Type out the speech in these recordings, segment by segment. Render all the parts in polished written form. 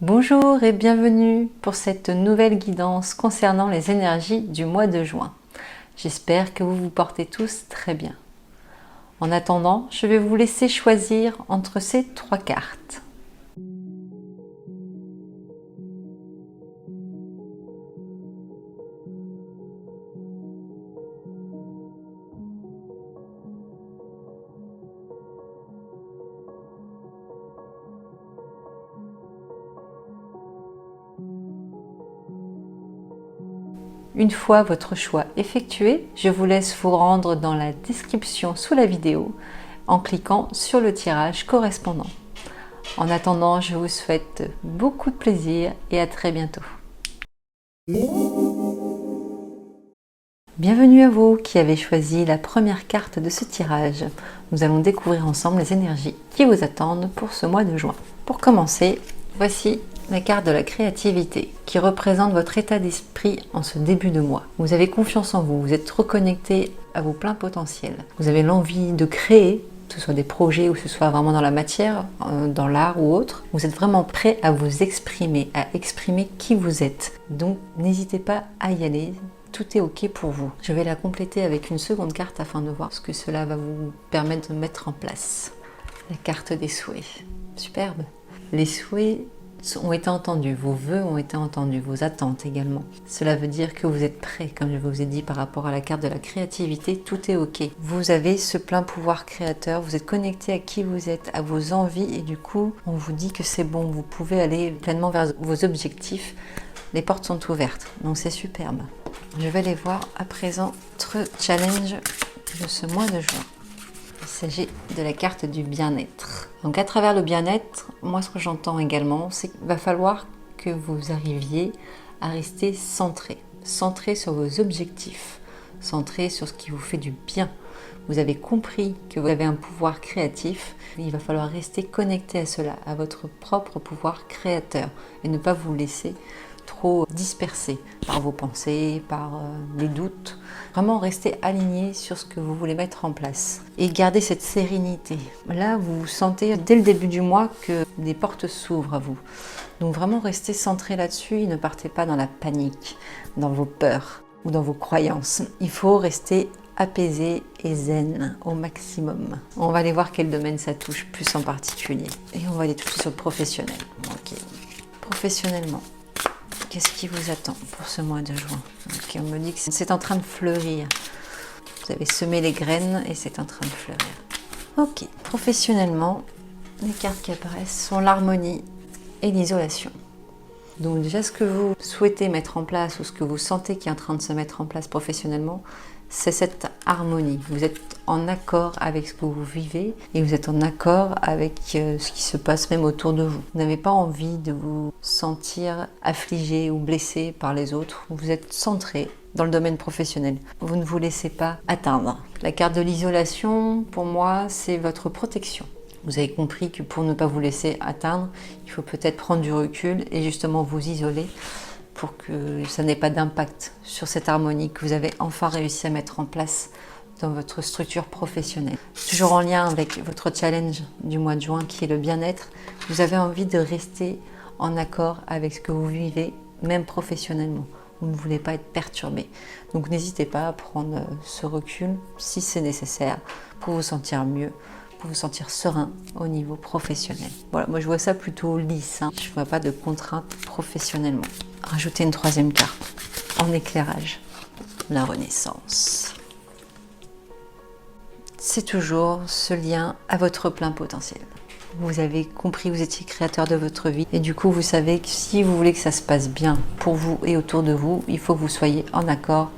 Bonjour et bienvenue pour cette nouvelle guidance concernant les énergies du mois de juin. J'espère que vous vous portez tous très bien. En attendant, je vais vous laisser choisir entre ces trois cartes. Une fois votre choix effectué, je vous laisse vous rendre dans la description sous la vidéo en cliquant sur le tirage correspondant. En attendant, je vous souhaite beaucoup de plaisir et à très bientôt. Bienvenue à vous qui avez choisi la première carte de ce tirage. Nous allons découvrir ensemble les énergies qui vous attendent pour ce mois de juin. Pour commencer, voici la carte de la créativité qui représente votre état d'esprit en ce début de mois. Vous avez confiance en vous, vous êtes reconnecté à vos pleins potentiels. Vous avez l'envie de créer, que ce soit des projets ou que ce soit vraiment dans la matière, dans l'art ou autre. Vous êtes vraiment prêt à vous exprimer, à exprimer qui vous êtes. Donc n'hésitez pas à y aller. Tout est ok pour vous. Je vais la compléter avec une seconde carte afin de voir ce que cela va vous permettre de mettre en place. La carte des souhaits. Superbe. Les souhaits ont été entendus, vos vœux ont été entendus, vos attentes également. Cela veut dire que vous êtes prêt, comme je vous ai dit par rapport à la carte de la créativité, tout est ok. Vous avez ce plein pouvoir créateur, vous êtes connecté à qui vous êtes, à vos envies et du coup, on vous dit que c'est bon, vous pouvez aller pleinement vers vos objectifs. Les portes sont ouvertes, donc c'est superbe. Je vais aller voir à présent notre challenge de ce mois de juin. Il s'agit de la carte du bien-être. Donc à travers le bien-être, moi ce que j'entends également, c'est qu'il va falloir que vous arriviez à rester centré. Centré sur vos objectifs, centré sur ce qui vous fait du bien. Vous avez compris que vous avez un pouvoir créatif, il va falloir rester connecté à cela, à votre propre pouvoir créateur et ne pas vous laisser trop dispersé par vos pensées, par les doutes. Vraiment rester aligné sur ce que vous voulez mettre en place et garder cette sérénité. Là, vous sentez dès le début du mois que des portes s'ouvrent à vous. Donc vraiment restez centré là-dessus et ne partez pas dans la panique, dans vos peurs ou dans vos croyances. Il faut rester apaisé et zen au maximum. On va aller voir quel domaine ça touche plus en particulier. Et on va aller toucher sur le professionnel. Ok. Professionnellement. Qu'est-ce qui vous attend pour ce mois de juin? Okay, on me dit que c'est en train de fleurir. Vous avez semé les graines et c'est en train de fleurir. Ok, professionnellement, les cartes qui apparaissent sont l'harmonie et l'isolation. Donc déjà, ce que vous souhaitez mettre en place ou ce que vous sentez qui est en train de se mettre en place professionnellement, c'est cette harmonie. Vous êtes en accord avec ce que vous vivez et vous êtes en accord avec ce qui se passe même autour de vous. Vous n'avez pas envie de vous sentir affligé ou blessé par les autres. Vous êtes centré dans le domaine professionnel. Vous ne vous laissez pas atteindre. La carte de l'isolation, pour moi, c'est votre protection. Vous avez compris que pour ne pas vous laisser atteindre, il faut peut-être prendre du recul et justement vous isoler pour que ça n'ait pas d'impact sur cette harmonie que vous avez enfin réussi à mettre en place dans votre structure professionnelle. Toujours en lien avec votre challenge du mois de juin qui est le bien-être, vous avez envie de rester en accord avec ce que vous vivez, même professionnellement. Vous ne voulez pas être perturbé. Donc n'hésitez pas à prendre ce recul si c'est nécessaire pour vous sentir mieux, pour vous sentir serein au niveau professionnel. Voilà, moi je vois ça plutôt lisse, hein. Je ne vois pas de contraintes professionnellement. Rajoutez une troisième carte en éclairage, la renaissance. C'est toujours ce lien à votre plein potentiel. Vous avez compris, vous étiez créateur de votre vie et du coup vous savez que si vous voulez que ça se passe bien pour vous et autour de vous, il faut que vous soyez en accord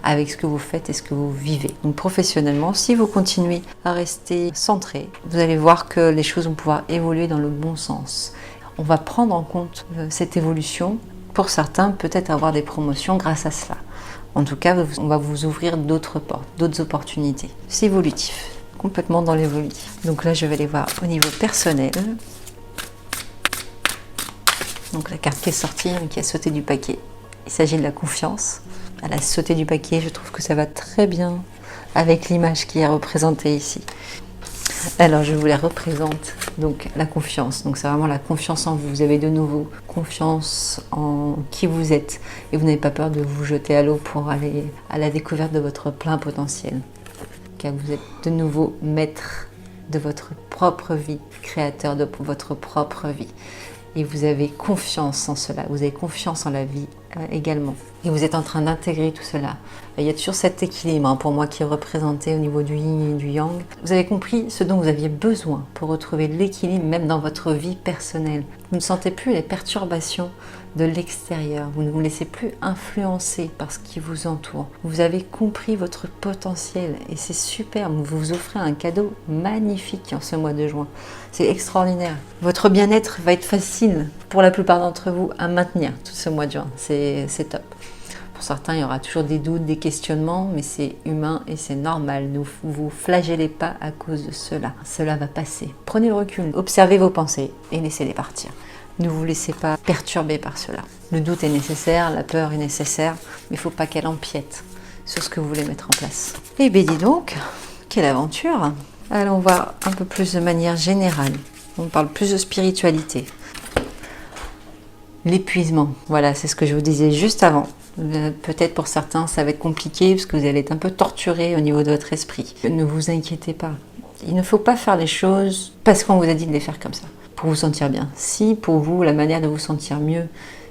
avec ce que vous faites et ce que vous vivez. Donc professionnellement, si vous continuez à rester centré, vous allez voir que les choses vont pouvoir évoluer dans le bon sens. On va prendre en compte cette évolution. Pour certains, peut-être avoir des promotions grâce à cela. En tout cas, on va vous ouvrir d'autres portes, d'autres opportunités. C'est évolutif, complètement dans l'évolutif. Donc là, je vais les voir au niveau personnel. Donc la carte qui est sortie, qui a sauté du paquet. Il s'agit de la confiance. Elle a sauté du paquet, je trouve que ça va très bien avec l'image qui est représentée ici. Alors, je vous la représente Donc la confiance, donc c'est vraiment la confiance en vous. Vous avez de nouveau confiance en qui vous êtes et vous n'avez pas peur de vous jeter à l'eau pour aller à la découverte de votre plein potentiel. Car vous êtes de nouveau maître de votre propre vie, créateur de votre propre vie. Et vous avez confiance en cela, vous avez confiance en la vie également. Et vous êtes en train d'intégrer tout cela. Il y a toujours cet équilibre pour moi qui est représenté au niveau du yin et du yang. Vous avez compris ce dont vous aviez besoin pour retrouver l'équilibre même dans votre vie personnelle. Vous ne sentez plus les perturbations de l'extérieur. Vous ne vous laissez plus influencer par ce qui vous entoure. Vous avez compris votre potentiel et c'est super. Vous vous offrez un cadeau magnifique en ce mois de juin. C'est extraordinaire. Votre bien-être va être facile pour la plupart d'entre vous à maintenir tout ce mois de juin. C'est top. Pour certains, il y aura toujours des doutes, des questionnements, mais c'est humain et c'est normal. Ne vous flagellez pas à cause de cela. Cela va passer. Prenez le recul, observez vos pensées et laissez-les partir. Ne vous laissez pas perturber par cela. Le doute est nécessaire, la peur est nécessaire, mais il ne faut pas qu'elle empiète sur ce que vous voulez mettre en place. Eh bien dis donc, quelle aventure! Allons voir un peu plus de manière générale. On parle plus de spiritualité. L'épuisement, voilà, c'est ce que je vous disais juste avant. Peut-être pour certains, ça va être compliqué parce que vous allez être un peu torturé au niveau de votre esprit. Ne vous inquiétez pas. Il ne faut pas faire les choses parce qu'on vous a dit de les faire comme ça, pour vous sentir bien. Si pour vous, la manière de vous sentir mieux,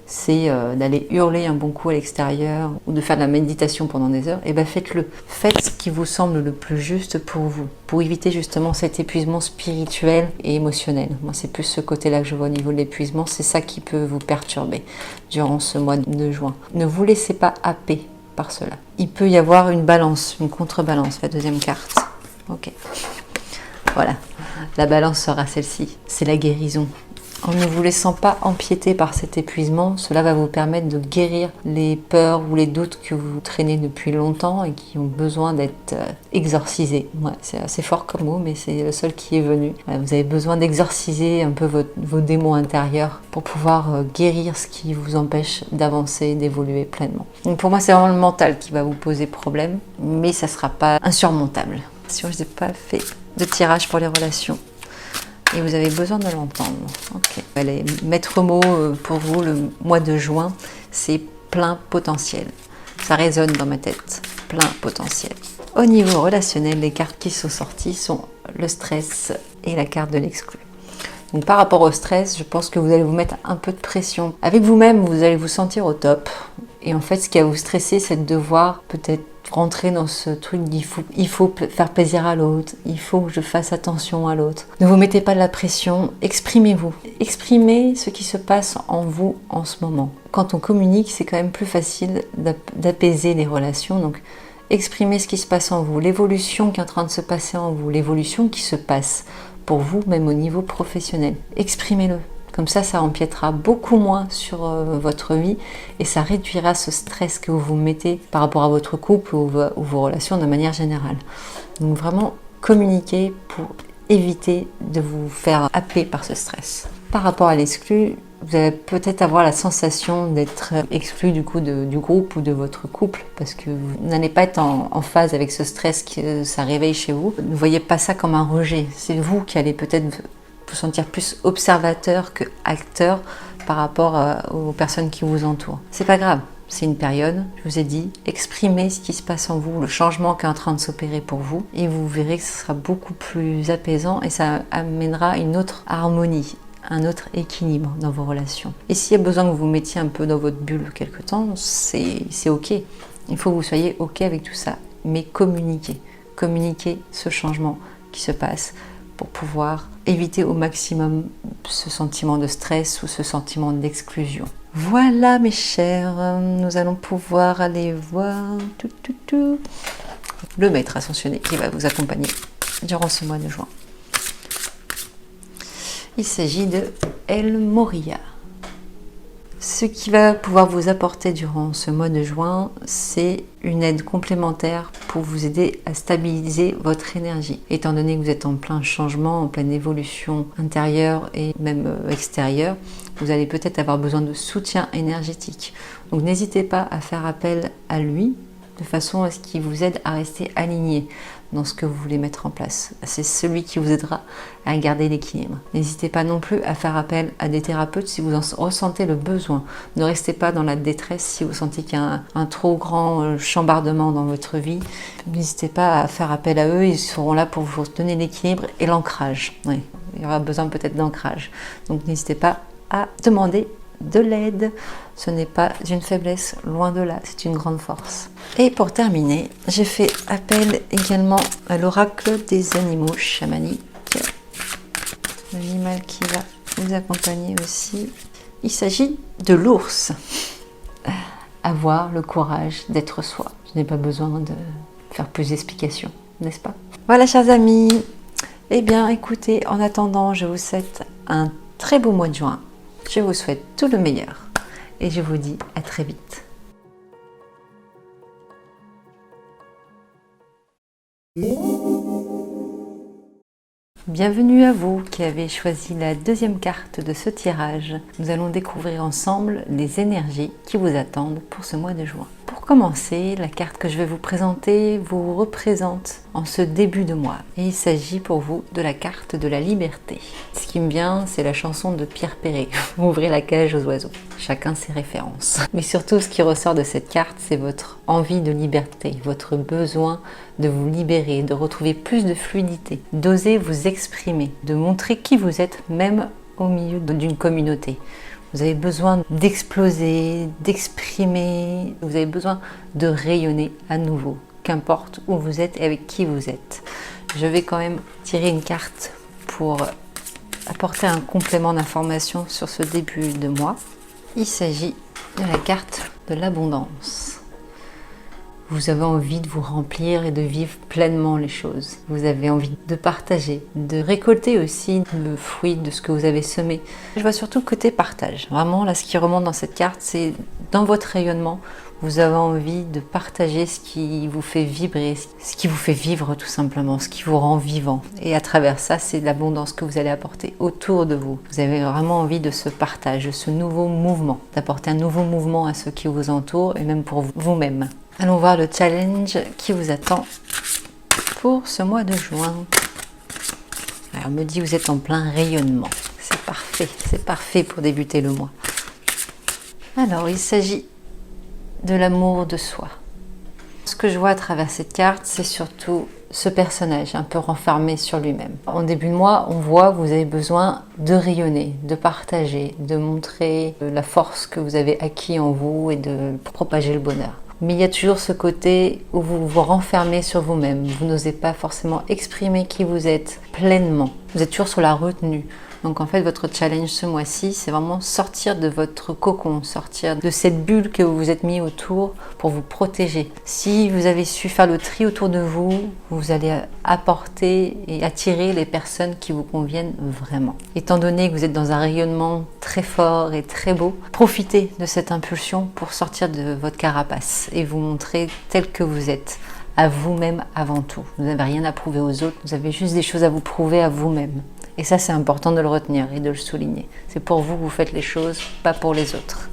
c'est d'aller hurler un bon coup à l'extérieur ou de faire de la méditation pendant des heures, et bien faites-le. Faites ce qui vous semble le plus juste pour vous, pour éviter justement cet épuisement spirituel et émotionnel. Moi, c'est plus ce côté-là que je vois au niveau de l'épuisement, c'est ça qui peut vous perturber durant ce mois de juin. Ne vous laissez pas happer par cela. Il peut y avoir une balance, une contrebalance, la deuxième carte. Ok. Voilà, la balance sera celle-ci, c'est la guérison. En ne vous laissant pas empiéter par cet épuisement, cela va vous permettre de guérir les peurs ou les doutes que vous traînez depuis longtemps et qui ont besoin d'être exorcisés. Ouais, c'est assez fort comme mot, mais c'est le seul qui est venu. Vous avez besoin d'exorciser un peu vos démons intérieurs pour pouvoir guérir ce qui vous empêche d'avancer, d'évoluer pleinement. Donc pour moi, c'est vraiment le mental qui va vous poser problème, mais ça ne sera pas insurmontable. Si je n'ai pas fait de tirage pour les relations, et vous avez besoin de l'entendre. Ok. Les maîtres mots pour vous, le mois de juin, c'est plein potentiel. Ça résonne dans ma tête. Plein potentiel. Au niveau relationnel, les cartes qui sont sorties sont le stress et la carte de l'exclu. Donc par rapport au stress, je pense que vous allez vous mettre un peu de pression. Avec vous-même, vous allez vous sentir au top. Et en fait, ce qui va vous stresser, c'est de devoir peut-être rentrer dans ce truc il faut faire plaisir à l'autre, il faut que je fasse attention à l'autre. Ne vous mettez pas de la pression, exprimez-vous. Exprimez ce qui se passe en vous en ce moment. Quand on communique, c'est quand même plus facile d'apaiser les relations. Donc, exprimez ce qui se passe en vous, l'évolution qui est en train de se passer en vous, l'évolution qui se passe pour vous, même au niveau professionnel. Exprimez-le. Comme ça empiétera beaucoup moins sur votre vie et ça réduira ce stress que vous vous mettez par rapport à votre couple ou vos relations de manière générale. Donc vraiment, communiquez pour éviter de vous faire happer par ce stress. Par rapport à l'exclu, vous allez peut-être avoir la sensation d'être exclu du groupe ou de votre couple parce que vous n'allez pas être en phase avec ce stress que ça réveille chez vous. Ne voyez pas ça comme un rejet. C'est vous qui allez peut-être vous sentir plus observateur que acteur par rapport aux personnes qui vous entourent. C'est pas grave, c'est une période, je vous ai dit, exprimez ce qui se passe en vous, le changement qui est en train de s'opérer pour vous, et vous verrez que ce sera beaucoup plus apaisant et ça amènera une autre harmonie, un autre équilibre dans vos relations. Et s'il y a besoin que vous vous mettiez un peu dans votre bulle quelque temps, c'est ok. Il faut que vous soyez ok avec tout ça, mais communiquez ce changement qui se passe pour pouvoir éviter au maximum ce sentiment de stress ou ce sentiment d'exclusion. Voilà mes chers, nous allons pouvoir aller voir le maître ascensionné qui va vous accompagner durant ce mois de juin. Il s'agit de El Moria. Ce qui va pouvoir vous apporter durant ce mois de juin, c'est une aide complémentaire pour vous aider à stabiliser votre énergie. Étant donné que vous êtes en plein changement, en pleine évolution intérieure et même extérieure, vous allez peut-être avoir besoin de soutien énergétique. Donc n'hésitez pas à faire appel à lui de façon à ce qu'il vous aide à rester aligné. dans ce que vous voulez mettre en place. C'est celui qui vous aidera à garder l'équilibre. N'hésitez pas non plus à faire appel à des thérapeutes si vous en ressentez le besoin. Ne restez pas dans la détresse si vous sentez qu'il y a un trop grand chambardement dans votre vie. N'hésitez pas à faire appel à eux, ils seront là pour vous donner l'équilibre et l'ancrage. Oui, il y aura besoin peut-être d'ancrage. Donc n'hésitez pas à demander de l'aide. Ce n'est pas une faiblesse, loin de là, c'est une grande force. Et pour terminer, j'ai fait appel également à l'oracle des animaux chamaniques. L'animal qui va vous accompagner aussi. Il s'agit de l'ours. Avoir le courage d'être soi. Je n'ai pas besoin de faire plus d'explications, n'est-ce pas? Voilà, chers amis. Eh bien, écoutez, en attendant, je vous souhaite un très beau mois de juin. Je vous souhaite tout le meilleur et je vous dis à très vite. Bienvenue à vous qui avez choisi la deuxième carte de ce tirage. Nous allons découvrir ensemble les énergies qui vous attendent pour ce mois de juin. Pour commencer, la carte que je vais vous présenter vous représente en ce début de mois. Et il s'agit pour vous de la carte de la liberté. Ce qui me vient, c'est la chanson de Pierre Perret, Ouvrez la cage aux oiseaux. Chacun ses références. Mais surtout, ce qui ressort de cette carte, c'est votre envie de liberté, votre besoin de vous libérer, de retrouver plus de fluidité, d'oser vous exprimer, de montrer qui vous êtes, même au milieu d'une communauté. Vous avez besoin d'exploser, d'exprimer, vous avez besoin de rayonner à nouveau, qu'importe où vous êtes et avec qui vous êtes. Je vais quand même tirer une carte pour apporter un complément d'information sur ce début de mois. Il s'agit de la carte de l'abondance. Vous avez envie de vous remplir et de vivre pleinement les choses. Vous avez envie de partager, de récolter aussi le fruit de ce que vous avez semé. Je vois surtout le côté partage. Vraiment, là, ce qui remonte dans cette carte, c'est dans votre rayonnement, vous avez envie de partager ce qui vous fait vibrer, ce qui vous fait vivre tout simplement, ce qui vous rend vivant. Et à travers ça, c'est l'abondance que vous allez apporter autour de vous. Vous avez vraiment envie de ce partage, de ce nouveau mouvement, d'apporter un nouveau mouvement à ceux qui vous entourent et même pour vous-même. Allons voir le challenge qui vous attend pour ce mois de juin. Alors, on me dit que vous êtes en plein rayonnement. C'est parfait pour débuter le mois. Alors, il s'agit de l'amour de soi. Ce que je vois à travers cette carte, c'est surtout ce personnage un peu renfermé sur lui-même. En début de mois, on voit que vous avez besoin de rayonner, de partager, de montrer la force que vous avez acquis en vous et de propager le bonheur. Mais il y a toujours ce côté où vous vous renfermez sur vous-même. Vous n'osez pas forcément exprimer qui vous êtes pleinement. Vous êtes toujours sur la retenue. Donc en fait, votre challenge ce mois-ci, c'est vraiment sortir de votre cocon, sortir de cette bulle que vous vous êtes mis autour pour vous protéger. Si vous avez su faire le tri autour de vous, vous allez apporter et attirer les personnes qui vous conviennent vraiment. Étant donné que vous êtes dans un rayonnement très fort et très beau, profitez de cette impulsion pour sortir de votre carapace et vous montrer tel que vous êtes. À vous-même avant tout. Vous n'avez rien à prouver aux autres, vous avez juste des choses à vous prouver à vous-même. Et ça, c'est important de le retenir et de le souligner. C'est pour vous que vous faites les choses, pas pour les autres.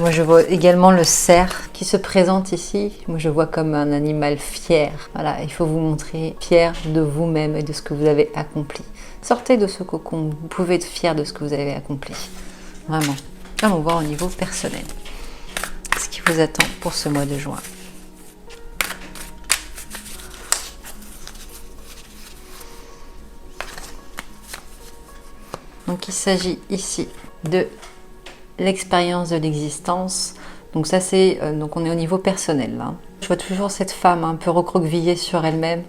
Moi, je vois également le cerf qui se présente ici. Moi, je vois comme un animal fier. Voilà, il faut vous montrer fier de vous-même et de ce que vous avez accompli. Sortez de ce cocon, vous pouvez être fier de ce que vous avez accompli. Vraiment. Allons voir au niveau personnel. Ce qui vous attend pour ce mois de juin. Donc il s'agit ici de l'expérience de l'existence. Donc ça c'est, donc on est au niveau personnel là. Je vois toujours cette femme un peu recroquevillée sur elle-même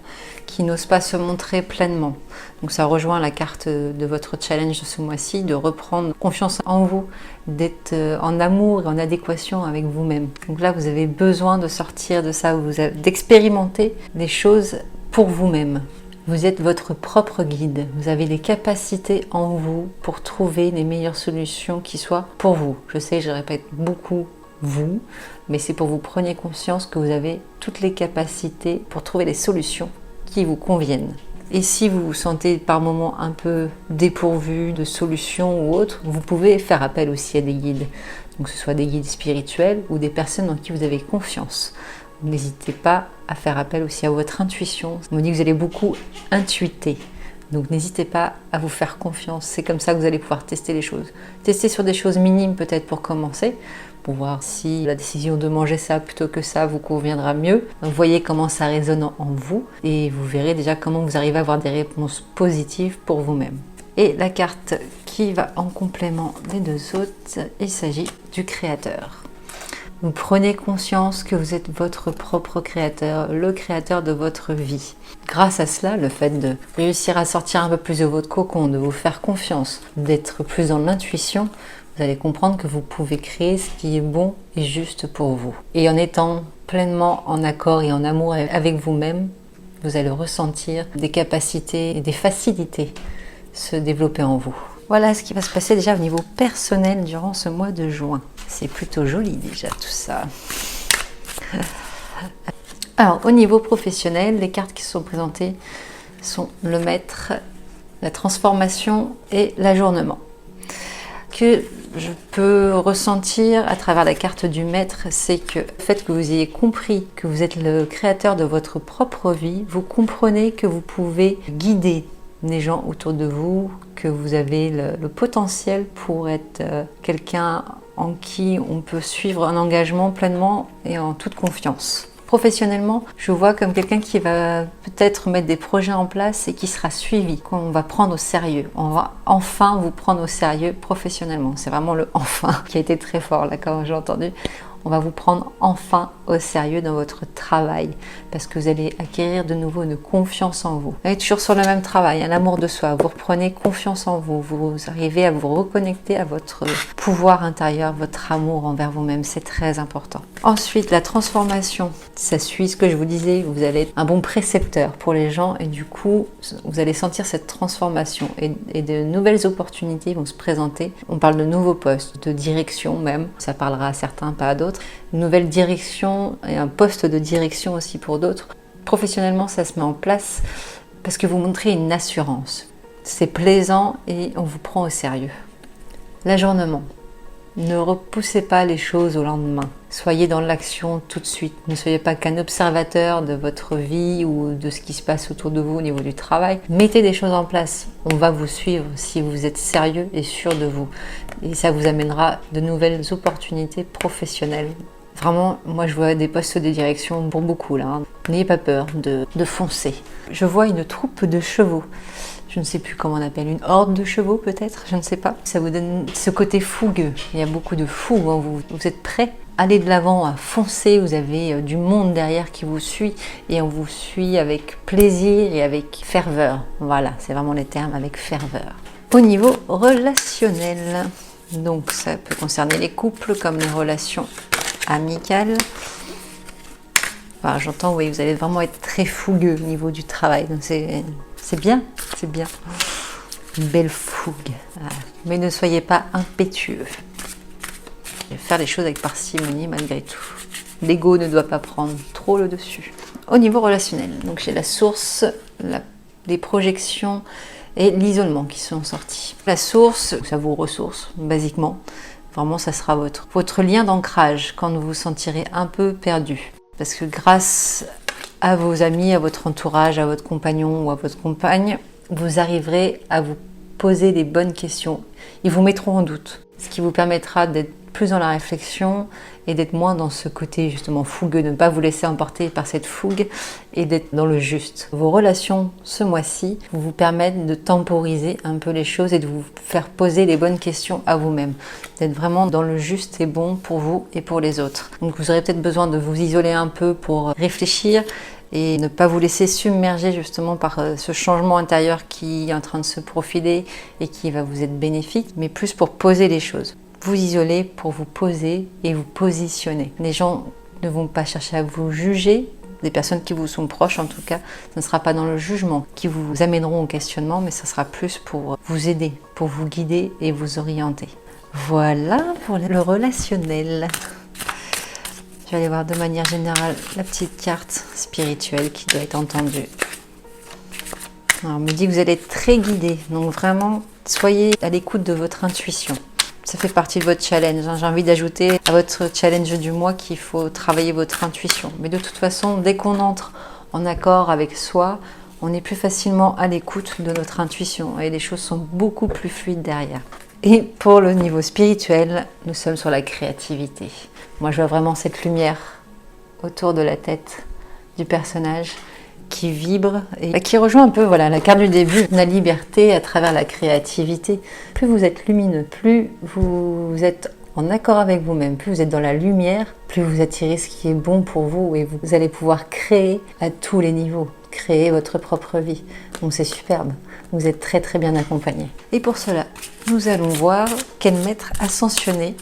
qui n'ose pas se montrer pleinement. Donc ça rejoint la carte de votre challenge de ce mois-ci, de reprendre confiance en vous, d'être en amour et en adéquation avec vous-même. Donc là vous avez besoin de sortir de ça, d'expérimenter des choses pour vous-même. Vous êtes votre propre guide. Vous avez les capacités en vous pour trouver les meilleures solutions qui soient pour vous. Je sais, je répète beaucoup vous, mais c'est pour que vous preniez conscience que vous avez toutes les capacités pour trouver les solutions qui vous conviennent. Et si vous vous sentez par moments un peu dépourvu de solutions ou autres, vous pouvez faire appel aussi à des guides. Donc que ce soit des guides spirituels ou des personnes en qui vous avez confiance. N'hésitez pas à faire appel aussi à votre intuition. On me dit que vous allez beaucoup intuiter. Donc n'hésitez pas à vous faire confiance. C'est comme ça que vous allez pouvoir tester les choses. Tester sur des choses minimes peut-être pour commencer, pour voir si la décision de manger ça plutôt que ça vous conviendra mieux. Donc, voyez comment ça résonne en vous et vous verrez déjà comment vous arrivez à avoir des réponses positives pour vous-même. Et la carte qui va en complément des deux autres, il s'agit du créateur. Vous prenez conscience que vous êtes votre propre créateur, le créateur de votre vie. Grâce à cela, le fait de réussir à sortir un peu plus de votre cocon, de vous faire confiance, d'être plus dans l'intuition, vous allez comprendre que vous pouvez créer ce qui est bon et juste pour vous. Et en étant pleinement en accord et en amour avec vous-même, vous allez ressentir des capacités et des facilités se développer en vous. Voilà ce qui va se passer déjà au niveau personnel durant ce mois de juin. C'est plutôt joli déjà tout ça. Alors au niveau professionnel, les cartes qui sont présentées sont le maître, la transformation et l'ajournement. Que je peux ressentir à travers la carte du maître, c'est que le fait que vous ayez compris que vous êtes le créateur de votre propre vie, vous comprenez que vous pouvez guider les gens autour de vous, que vous avez le potentiel pour être quelqu'un en qui on peut suivre un engagement pleinement et en toute confiance. Professionnellement, je vois comme quelqu'un qui va peut-être mettre des projets en place et qui sera suivi, qu'on va prendre au sérieux. On va enfin vous prendre au sérieux professionnellement. C'est vraiment le « enfin » qui a été très fort là quand j'ai entendu. On va vous prendre enfin au sérieux dans votre travail parce que vous allez acquérir de nouveau une confiance en vous. Vous êtes toujours sur le même travail, un amour de soi. Vous reprenez confiance en vous. Vous arrivez à vous reconnecter à votre pouvoir intérieur, votre amour envers vous-même. C'est très important. Ensuite, la transformation. Ça suit ce que je vous disais. Vous allez être un bon précepteur pour les gens et du coup, vous allez sentir cette transformation et de nouvelles opportunités vont se présenter. On parle de nouveaux postes, de direction même. Ça parlera à certains, pas à d'autres. Une nouvelle direction et un poste de direction aussi pour d'autres. Professionnellement, ça se met en place parce que vous montrez une assurance. C'est plaisant et on vous prend au sérieux. L'ajournement. Ne repoussez pas les choses au lendemain. Soyez dans l'action tout de suite. Ne soyez pas qu'un observateur de votre vie ou de ce qui se passe autour de vous au niveau du travail. Mettez des choses en place. On va vous suivre si vous êtes sérieux et sûr de vous. Et ça vous amènera de nouvelles opportunités professionnelles. Vraiment, moi je vois des postes de direction pour beaucoup là. N'ayez pas peur de foncer. Je vois une troupe de chevaux. Je ne sais plus comment on appelle, une horde de chevaux peut-être, je ne sais pas. Ça vous donne ce côté fougueux. Il y a beaucoup de fougue en vous. Vous êtes prêts à aller de l'avant, à foncer. Vous avez du monde derrière qui vous suit et on vous suit avec plaisir et avec ferveur. Voilà, c'est vraiment les termes, avec ferveur. Au niveau relationnel, donc ça peut concerner les couples comme les relations amicales. Enfin, j'entends, oui, vous allez vraiment être très fougueux au niveau du travail. Donc c'est bien, c'est bien. Une belle fougue. Voilà. Mais ne soyez pas impétueux. Faire les choses avec parcimonie malgré tout. L'ego ne doit pas prendre trop le dessus. Au niveau relationnel, donc j'ai la source, les projections et l'isolement qui sont sortis. La source, ça vous ressource, basiquement. Vraiment, ça sera votre lien d'ancrage quand vous vous sentirez un peu perdu. Parce que grâce à vos amis, à votre entourage, à votre compagnon ou à votre compagne, vous arriverez à vous poser les bonnes questions. Ils vous mettront en doute, ce qui vous permettra d'être plus dans la réflexion et d'être moins dans ce côté justement fougueux, de ne pas vous laisser emporter par cette fougue et d'être dans le juste. Vos relations ce mois-ci vous permettent de temporiser un peu les choses et de vous faire poser les bonnes questions à vous-même, d'être vraiment dans le juste et bon pour vous et pour les autres. Donc vous aurez peut-être besoin de vous isoler un peu pour réfléchir et ne pas vous laisser submerger justement par ce changement intérieur qui est en train de se profiler et qui va vous être bénéfique, mais plus pour poser les choses. Vous isoler pour vous poser et vous positionner. Les gens ne vont pas chercher à vous juger, des personnes qui vous sont proches en tout cas, ce ne sera pas dans le jugement qui vous amèneront au questionnement, mais ça sera plus pour vous aider, pour vous guider et vous orienter. Voilà pour le relationnel. Je vais aller voir de manière générale la petite carte spirituelle qui doit être entendue. Alors, on me dit que vous allez être très guidé, donc vraiment, soyez à l'écoute de votre intuition. Ça fait partie de votre challenge. J'ai envie d'ajouter à votre challenge du mois qu'il faut travailler votre intuition. Mais de toute façon, dès qu'on entre en accord avec soi, on est plus facilement à l'écoute de notre intuition et les choses sont beaucoup plus fluides derrière. Et pour le niveau spirituel, nous sommes sur la créativité. Moi, je vois vraiment cette lumière autour de la tête du personnage qui vibre et qui rejoint un peu la carte du début, la liberté à travers la créativité. Plus vous êtes lumineux, plus vous êtes en accord avec vous-même, plus vous êtes dans la lumière, plus vous attirez ce qui est bon pour vous et vous allez pouvoir créer à tous les niveaux, créer votre propre vie. Donc c'est superbe, vous êtes très très bien accompagné. Et pour cela, nous allons voir quel maître ascensionné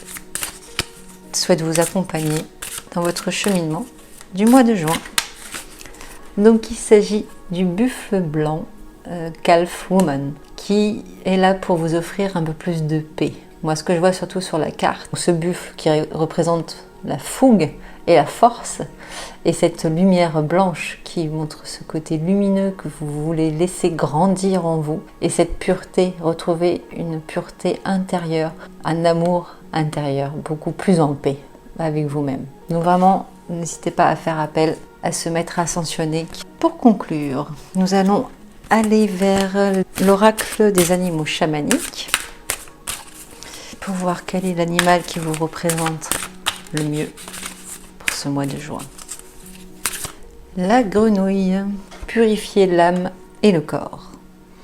souhaite vous accompagner dans votre cheminement du mois de juin. Donc il s'agit du buffle blanc Calf Woman qui est là pour vous offrir un peu plus de paix. Moi, ce que je vois surtout sur la carte, ce buffle qui représente la fougue et la force, et cette lumière blanche qui montre ce côté lumineux que vous voulez laisser grandir en vous, et cette pureté, retrouver une pureté intérieure, un amour intérieur, beaucoup plus en paix avec vous-même. Donc vraiment, n'hésitez pas à faire appel à ce maître ascensionné. Pour conclure, nous allons aller vers l'oracle des animaux chamaniques pour voir quel est l'animal qui vous représente le mieux pour ce mois de juin. La grenouille, purifier l'âme et le corps.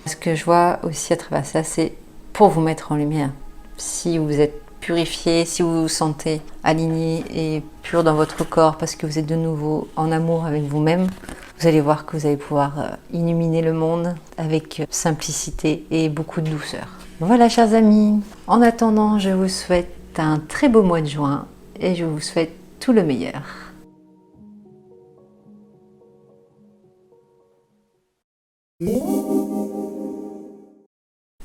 Ce que je vois aussi à travers ça, c'est pour vous mettre en lumière. Si vous êtes purifié, si vous vous sentez aligné et pur dans votre corps parce que vous êtes de nouveau en amour avec vous-même, vous allez voir que vous allez pouvoir illuminer le monde avec simplicité et beaucoup de douceur. Voilà, chers amis, en attendant, je vous souhaite un très beau mois de juin et je vous souhaite tout le meilleur.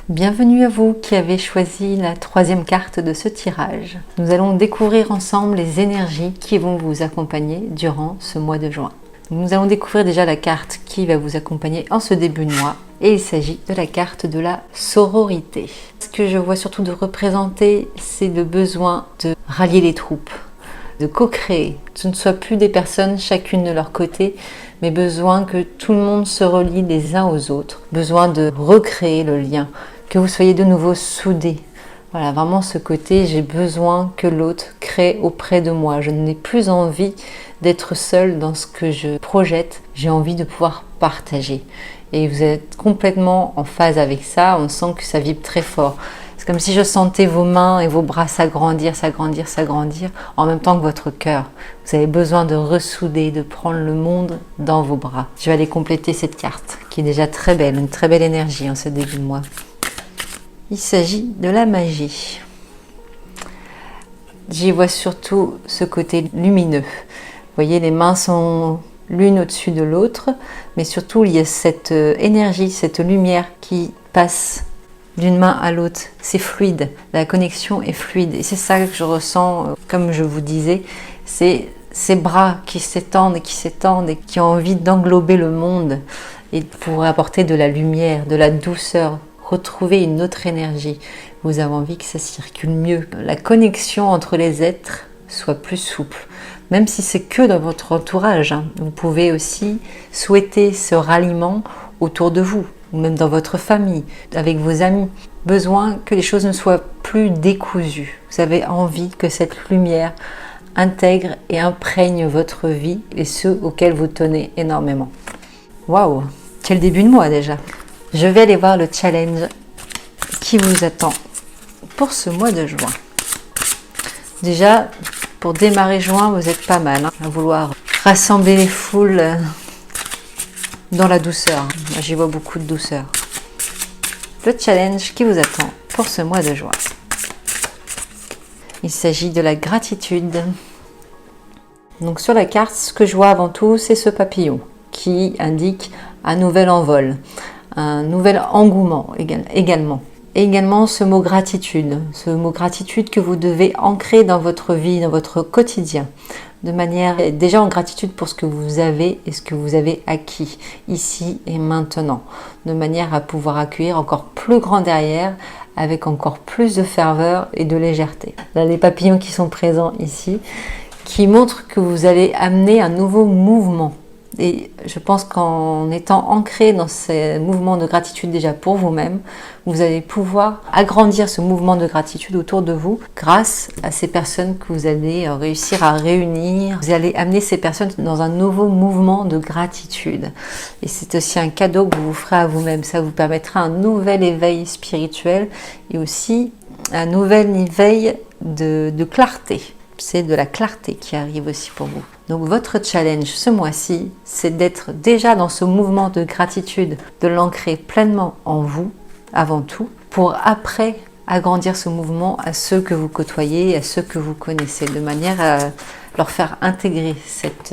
Bienvenue à vous qui avez choisi la troisième carte de ce tirage. Nous allons découvrir ensemble les énergies qui vont vous accompagner durant ce mois de juin. Nous allons découvrir déjà la carte qui va vous accompagner en ce début de mois et il s'agit de la carte de la sororité. Ce que je vois surtout de représenter, c'est le besoin de rallier les troupes, de co-créer. Ce ne soit plus des personnes chacune de leur côté, mais besoin que tout le monde se relie les uns aux autres, besoin de recréer le lien, que vous soyez de nouveau soudés. Voilà, vraiment ce côté, j'ai besoin que l'autre crée auprès de moi. Je n'ai plus envie d'être seule dans ce que je projette, j'ai envie de pouvoir partager. Et vous êtes complètement en phase avec ça, on sent que ça vibre très fort. C'est comme si je sentais vos mains et vos bras s'agrandir, s'agrandir, s'agrandir, en même temps que votre cœur. Vous avez besoin de ressouder, de prendre le monde dans vos bras. Je vais aller compléter cette carte, qui est déjà très belle, une très belle énergie en ce début de mois. Il s'agit de la magie. J'y vois surtout ce côté lumineux. Vous voyez, les mains sont l'une au-dessus de l'autre, mais surtout il y a cette énergie, cette lumière qui passe d'une main à l'autre. C'est fluide, la connexion est fluide. Et c'est ça que je ressens, comme je vous disais, c'est ces bras qui s'étendent et qui ont envie d'englober le monde et pour apporter de la lumière, de la douceur, retrouver une autre énergie. Vous avez envie que ça circule mieux, la connexion entre les êtres soit plus souple. Même si c'est que dans votre entourage, vous pouvez aussi souhaiter ce ralliement autour de vous, ou même dans votre famille, avec vos amis. Besoin que les choses ne soient plus décousues. Vous avez envie que cette lumière intègre et imprègne votre vie et ceux auxquels vous tenez énormément. Waouh, quel début de mois déjà! Je vais aller voir le challenge qui vous attend pour ce mois de juin. Déjà, pour démarrer juin, vous êtes pas mal à vouloir rassembler les foules dans la douceur. Moi, j'y vois beaucoup de douceur. Le challenge qui vous attend pour ce mois de juin. Il s'agit de la gratitude. Donc sur la carte, ce que je vois avant tout, c'est ce papillon qui indique un nouvel envol, un nouvel engouement également. Et également ce mot gratitude que vous devez ancrer dans votre vie, dans votre quotidien, de manière déjà en gratitude pour ce que vous avez et ce que vous avez acquis ici et maintenant, de manière à pouvoir accueillir encore plus grand derrière avec encore plus de ferveur et de légèreté. Là, les papillons qui sont présents ici, qui montrent que vous allez amener un nouveau mouvement. Et je pense qu'en étant ancré dans ces mouvements de gratitude déjà pour vous-même, vous allez pouvoir agrandir ce mouvement de gratitude autour de vous grâce à ces personnes que vous allez réussir à réunir. Vous allez amener ces personnes dans un nouveau mouvement de gratitude. Et c'est aussi un cadeau que vous vous ferez à vous-même. Ça vous permettra un nouvel éveil spirituel et aussi un nouvel éveil de clarté. C'est de la clarté qui arrive aussi pour vous. Donc votre challenge ce mois-ci, c'est d'être déjà dans ce mouvement de gratitude, de l'ancrer pleinement en vous, avant tout, pour après agrandir ce mouvement à ceux que vous côtoyez, à ceux que vous connaissez, de manière à leur faire intégrer cette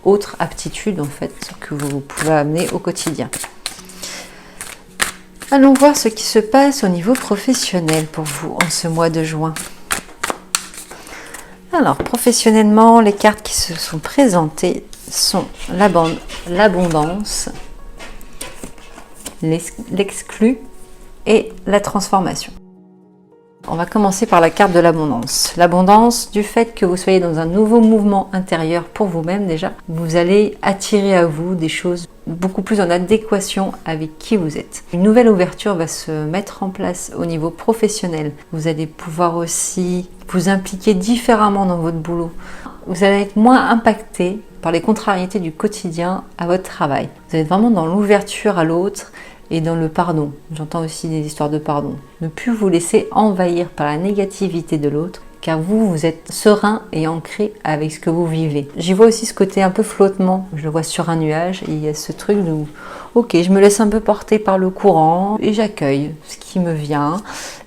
autre aptitude en fait que vous pouvez amener au quotidien. Allons voir ce qui se passe au niveau professionnel pour vous en ce mois de juin. Alors, professionnellement, les cartes qui se sont présentées sont l'abondance, l'exclu et la transformation. On va commencer par la carte de l'abondance. L'abondance, du fait que vous soyez dans un nouveau mouvement intérieur pour vous-même déjà, vous allez attirer à vous des choses beaucoup plus en adéquation avec qui vous êtes. Une nouvelle ouverture va se mettre en place au niveau professionnel. Vous allez pouvoir aussi vous impliquer différemment dans votre boulot. Vous allez être moins impacté par les contrariétés du quotidien à votre travail. Vous allez être vraiment dans l'ouverture à l'autre et dans le pardon. J'entends aussi des histoires de pardon. Ne plus vous laisser envahir par la négativité de l'autre, car vous êtes serein et ancré avec ce que vous vivez. J'y vois aussi ce côté un peu flottement. Je le vois sur un nuage et il y a ce truc où, ok, je me laisse un peu porter par le courant et j'accueille ce qui me vient.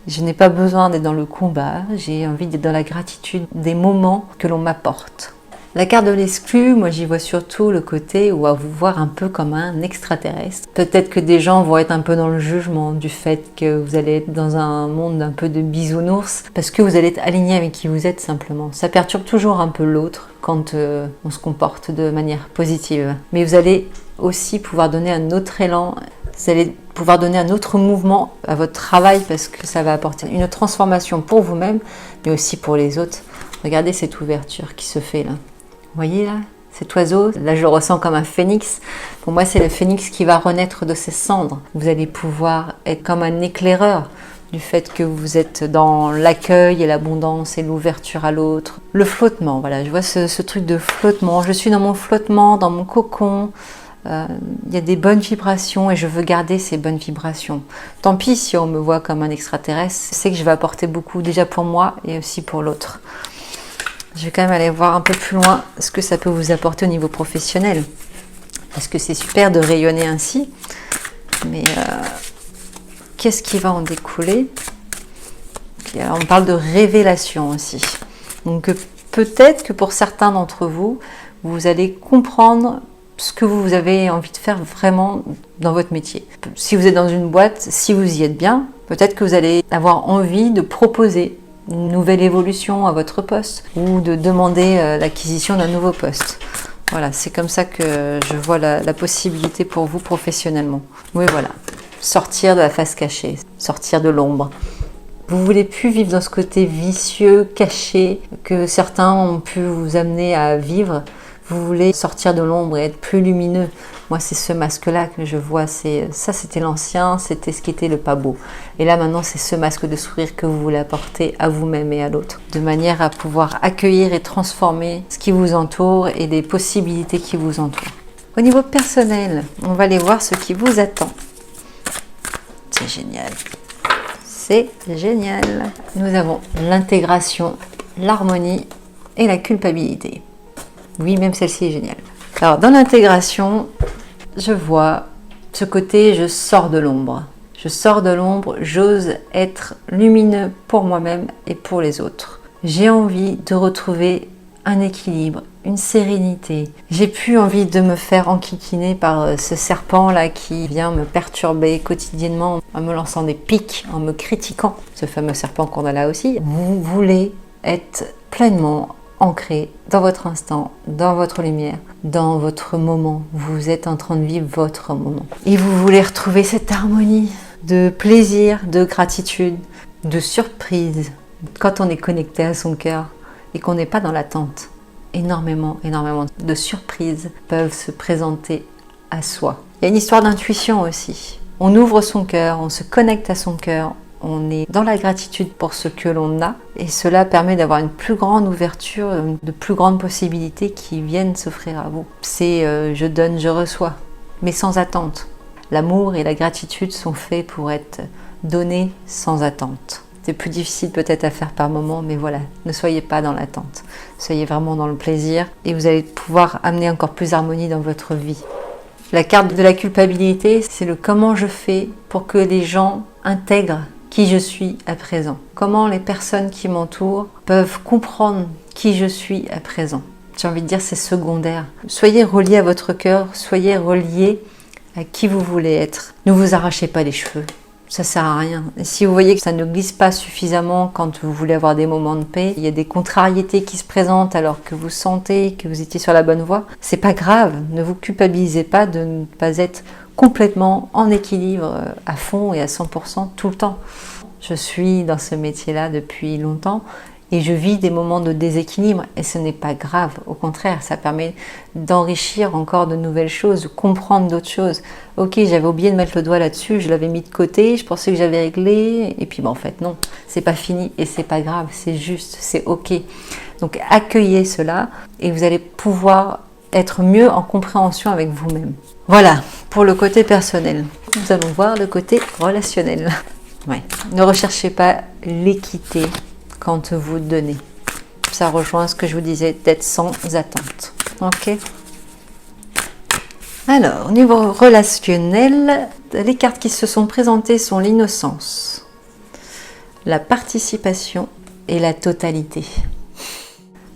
Je n'ai pas besoin d'être dans le combat, j'ai envie d'être dans la gratitude des moments que l'on m'apporte. La carte de l'exclu, moi j'y vois surtout le côté où à vous voir un peu comme un extraterrestre. Peut-être que des gens vont être un peu dans le jugement du fait que vous allez être dans un monde un peu de bisounours, parce que vous allez être aligné avec qui vous êtes simplement. Ça perturbe toujours un peu l'autre quand on se comporte de manière positive. Mais vous allez aussi pouvoir donner un autre élan, vous allez pouvoir donner un autre mouvement à votre travail parce que ça va apporter une transformation pour vous-même, mais aussi pour les autres. Regardez cette ouverture qui se fait là. Vous voyez là, cet oiseau, là je le ressens comme un phénix. Pour moi c'est le phénix qui va renaître de ses cendres. Vous allez pouvoir être comme un éclaireur du fait que vous êtes dans l'accueil et l'abondance et l'ouverture à l'autre. Le flottement, voilà, je vois ce truc de flottement. Je suis dans mon flottement, dans mon cocon. Il y a des bonnes vibrations et je veux garder ces bonnes vibrations. Tant pis si on me voit comme un extraterrestre, c'est que je vais apporter beaucoup déjà pour moi et aussi pour l'autre. Je vais quand même aller voir un peu plus loin ce que ça peut vous apporter au niveau professionnel. Parce que c'est super de rayonner ainsi. Mais qu'est-ce qui va en découler? Okay, alors on parle de révélation aussi. Donc peut-être que pour certains d'entre vous, vous allez comprendre ce que vous avez envie de faire vraiment dans votre métier. Si vous êtes dans une boîte, si vous y êtes bien, peut-être que vous allez avoir envie de proposer une nouvelle évolution à votre poste ou de demander l'acquisition d'un nouveau poste. Voilà, c'est comme ça que je vois la possibilité pour vous professionnellement. Oui, voilà, sortir de la face cachée, sortir de l'ombre. Vous voulez plus vivre dans ce côté vicieux, caché, que certains ont pu vous amener à vivre. Vous voulez sortir de l'ombre et être plus lumineux. Moi, c'est ce masque-là que je vois. Ça, c'était l'ancien, c'était ce qui était le pas beau. Et là, maintenant, c'est ce masque de sourire que vous voulez apporter à vous-même et à l'autre, de manière à pouvoir accueillir et transformer ce qui vous entoure et les possibilités qui vous entourent. Au niveau personnel, on va aller voir ce qui vous attend. C'est génial. C'est génial. Nous avons l'intégration, l'harmonie et la culpabilité. Oui, même celle-ci est géniale. Alors, dans l'intégration, je vois ce côté, je sors de l'ombre. Je sors de l'ombre, j'ose être lumineux pour moi-même et pour les autres. J'ai envie de retrouver un équilibre, une sérénité. J'ai plus envie de me faire enquiquiner par ce serpent-là qui vient me perturber quotidiennement en me lançant des pics, en me critiquant. Ce fameux serpent qu'on a là aussi. Vous voulez être pleinement ancré dans votre instant, dans votre lumière, dans votre moment. Vous êtes en train de vivre votre moment. Et vous voulez retrouver cette harmonie de plaisir, de gratitude, de surprise. Quand on est connecté à son cœur et qu'on n'est pas dans l'attente, énormément de surprises peuvent se présenter à soi. Il y a une histoire d'intuition aussi. On ouvre son cœur, on se connecte à son cœur, on est dans la gratitude pour ce que l'on a et cela permet d'avoir une plus grande ouverture, de plus grandes possibilités qui viennent s'offrir à vous. C'est je donne, je reçois, mais sans attente. L'amour et la gratitude sont faits pour être donnés sans attente. C'est plus difficile peut-être à faire par moment, mais voilà, ne soyez pas dans l'attente. Soyez vraiment dans le plaisir et vous allez pouvoir amener encore plus d'harmonie dans votre vie. La carte de la culpabilité, c'est le comment je fais pour que les gens intègrent qui je suis à présent. Comment les personnes qui m'entourent peuvent comprendre qui je suis à présent. J'ai envie de dire c'est secondaire. Soyez reliés à votre cœur, soyez reliés à qui vous voulez être. Ne vous arrachez pas les cheveux. Ça sert à rien. Et si vous voyez que ça ne glisse pas suffisamment quand vous voulez avoir des moments de paix, il y a des contrariétés qui se présentent alors que vous sentez que vous étiez sur la bonne voie, c'est pas grave. Ne vous culpabilisez pas de ne pas être complètement en équilibre à fond et à 100% tout le temps. Je suis dans ce métier-là depuis longtemps et je vis des moments de déséquilibre et ce n'est pas grave. Au contraire, ça permet d'enrichir encore de nouvelles choses, de comprendre d'autres choses. Ok, j'avais oublié de mettre le doigt là-dessus, je l'avais mis de côté, je pensais que j'avais réglé et puis en fait non, c'est pas fini et c'est pas grave, c'est juste, c'est ok. Donc accueillez cela et vous allez pouvoir être mieux en compréhension avec vous-même. Voilà, pour le côté personnel. Nous allons voir le côté relationnel. Ouais. Ne recherchez pas l'équité quand vous donnez. Ça rejoint ce que je vous disais, d'être sans attente. Ok. Alors, au niveau relationnel, les cartes qui se sont présentées sont l'innocence, la participation et la totalité.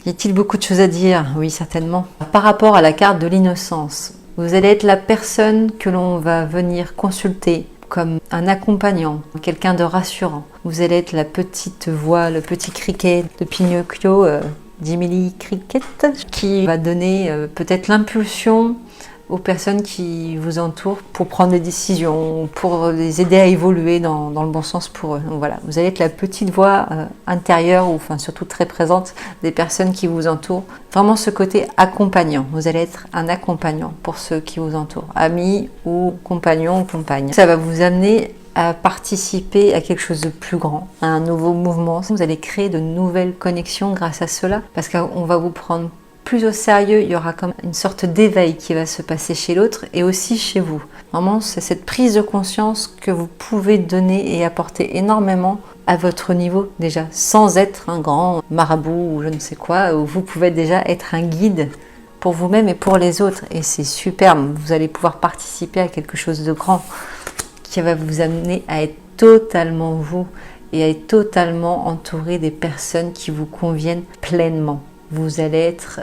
Y a-t-il beaucoup de choses à dire? Oui, certainement. Par rapport à la carte de l'innocence, vous allez être la personne que l'on va venir consulter comme un accompagnant, quelqu'un de rassurant. Vous allez être la petite voix, le petit criquet de Pinocchio, d'Emily Cricket, qui va donner peut-être l'impulsion aux personnes qui vous entourent pour prendre des décisions, pour les aider à évoluer dans le bon sens pour eux. Donc voilà, vous allez être la petite voix intérieure, ou enfin surtout très présente, des personnes qui vous entourent. Vraiment ce côté accompagnant. Vous allez être un accompagnant pour ceux qui vous entourent, amis ou compagnons ou compagnes. Ça va vous amener à participer à quelque chose de plus grand, à un nouveau mouvement. Vous allez créer de nouvelles connexions grâce à cela, parce qu'on va vous prendre plus au sérieux, il y aura comme une sorte d'éveil qui va se passer chez l'autre et aussi chez vous. Vraiment, c'est cette prise de conscience que vous pouvez donner et apporter énormément à votre niveau déjà, sans être un grand marabout ou je ne sais quoi, où vous pouvez déjà être un guide pour vous-même et pour les autres. Et c'est superbe, vous allez pouvoir participer à quelque chose de grand qui va vous amener à être totalement vous et à être totalement entouré des personnes qui vous conviennent pleinement. Vous allez être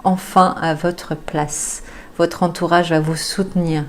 enfin à votre place. Votre entourage va vous soutenir.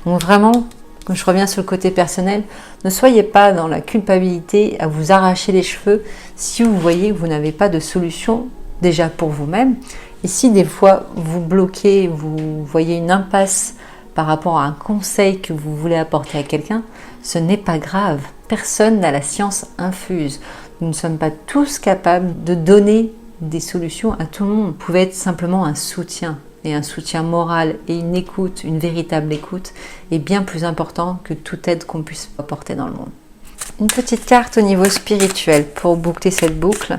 Donc vraiment, quand je reviens sur le côté personnel, ne soyez pas dans la culpabilité à vous arracher les cheveux si vous voyez que vous n'avez pas de solution déjà pour vous-même. Et si des fois vous bloquez, vous voyez une impasse par rapport à un conseil que vous voulez apporter à quelqu'un, ce n'est pas grave. Personne n'a la science infuse. Nous ne sommes pas tous capables de donner des solutions à tout le monde. Vous pouvez être simplement un soutien, et un soutien moral et une écoute, une véritable écoute, est bien plus important que toute aide qu'on puisse apporter dans le monde. Une petite carte au niveau spirituel pour boucler cette boucle.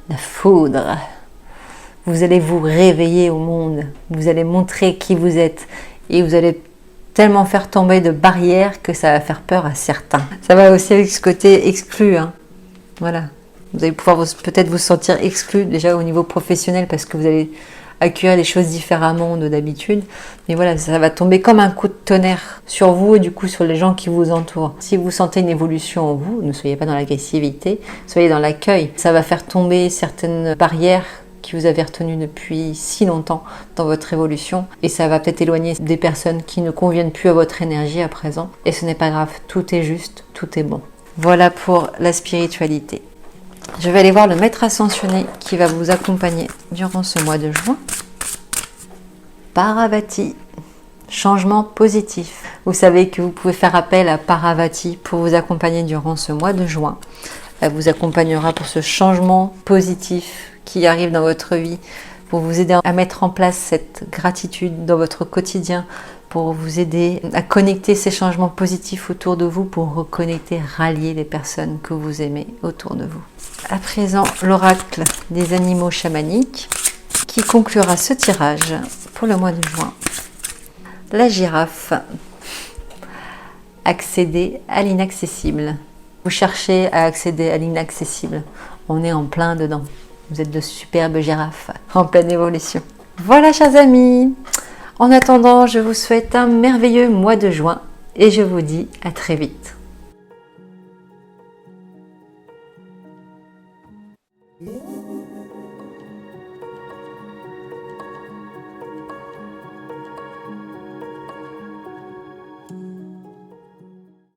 La foudre. Vous allez vous réveiller au monde, vous allez montrer qui vous êtes et vous allez tellement faire tomber de barrières que ça va faire peur à certains. Ça va aussi avec ce côté exclu, hein. Voilà. Vous allez pouvoir peut-être vous sentir exclu déjà au niveau professionnel parce que vous allez accueillir les choses différemment de d'habitude. Mais voilà, ça va tomber comme un coup de tonnerre sur vous et du coup sur les gens qui vous entourent. Si vous sentez une évolution en vous, ne soyez pas dans l'agressivité, soyez dans l'accueil. Ça va faire tomber certaines barrières qui vous avez retenues depuis si longtemps dans votre évolution et ça va peut-être éloigner des personnes qui ne conviennent plus à votre énergie à présent. Et ce n'est pas grave, tout est juste, tout est bon. Voilà pour la spiritualité. Je vais aller voir le maître ascensionné qui va vous accompagner durant ce mois de juin. Parvati, changement positif. Vous savez que vous pouvez faire appel à Paravati pour vous accompagner durant ce mois de juin. Elle vous accompagnera pour ce changement positif qui arrive dans votre vie, pour vous aider à mettre en place cette gratitude dans votre quotidien, pour vous aider à connecter ces changements positifs autour de vous, pour reconnecter, rallier les personnes que vous aimez autour de vous. À présent, l'oracle des animaux chamaniques qui conclura ce tirage pour le mois de juin. La girafe. Accéder à l'inaccessible. Vous cherchez à accéder à l'inaccessible. On est en plein dedans. Vous êtes de superbes girafes en pleine évolution. Voilà, chers amis. En attendant, je vous souhaite un merveilleux mois de juin et je vous dis à très vite.